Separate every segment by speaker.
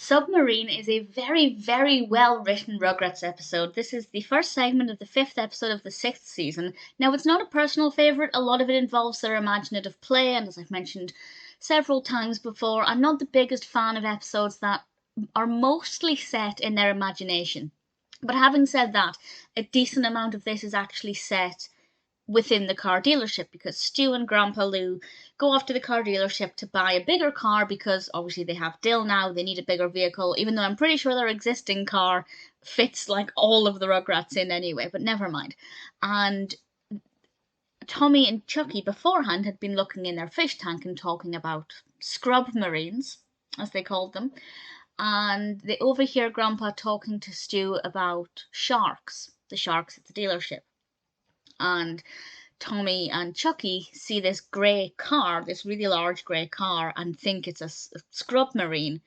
Speaker 1: Submarine is a very, very well written Rugrats episode. This is the first segment of the fifth episode of the sixth season. Now, it's not a personal favourite, a lot of it involves their imaginative play, and as I've mentioned several times before, I'm not the biggest fan of episodes that are mostly set in their imagination. But having said that, a decent amount of this is actually set within the car dealership because Stu and Grandpa Lou go off to the car dealership to buy a bigger car because obviously they have Dill now, they need a bigger vehicle, even though I'm pretty sure their existing car fits like all of the Rugrats in anyway, but never mind. And Tommy and Chuckie beforehand had been looking in their fish tank and talking about scrub marines, as they called them, and they overhear Grandpa talking to Stu about sharks, the sharks at the dealership. And Tommy and Chuckie see this grey car, this really large grey car, and think it's a scrub marine.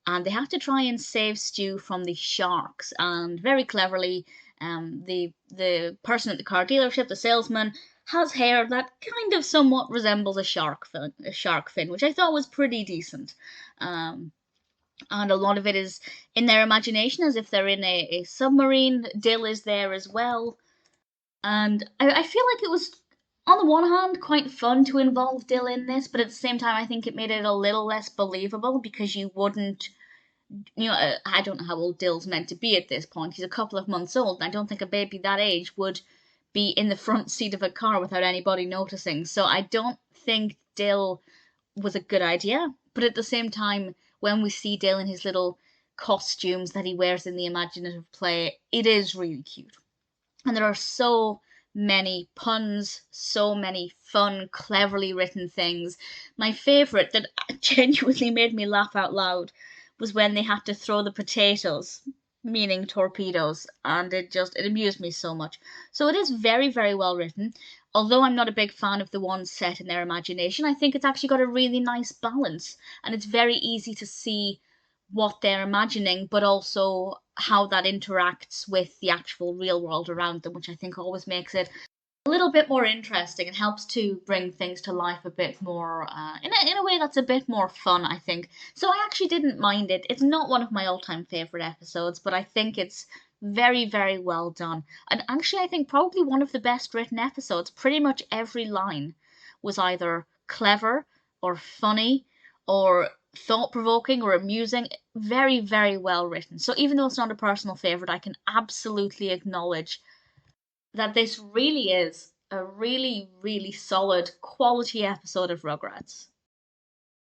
Speaker 1: And they have to try and save Stu from the sharks. And very cleverly, the person at the car dealership, the salesman, has hair that kind of somewhat resembles a shark fin, which I thought was pretty decent. And a lot of it is in their imagination, as if they're in a submarine. Dill is there as well. And I feel like it was, on the one hand, quite fun to involve Dill in this, but at the same time, I think it made it a little less believable because you wouldn't, I don't know how old Dill's meant to be at this point. He's a couple of months old, and I don't think a baby that age would be in the front seat of a car without anybody noticing. So I don't think Dill was a good idea, but at the same time, when we see Dill in his little costumes that he wears in the imaginative play, it is really cute. And there are so many puns, so many fun, cleverly written things. My favourite that genuinely made me laugh out loud was when they had to throw the potatoes, meaning torpedoes, and it amused me so much. So it is very, very well written. Although I'm not a big fan of the ones set in their imagination, I think it's actually got a really nice balance, and it's very easy to see what they're imagining, but also how that interacts with the actual real world around them, which I think always makes it a little bit more interesting and helps to bring things to life a bit more, in a way that's a bit more fun, I think. So I actually didn't mind it. It's not one of my all-time favourite episodes, but I think it's very, very well done. And actually, I think probably one of the best written episodes. Pretty much every line was either clever or funny or thought-provoking or amusing. Very, very well written. So even though it's not a personal favourite, I can absolutely acknowledge that this really is a really, really solid quality episode of Rugrats.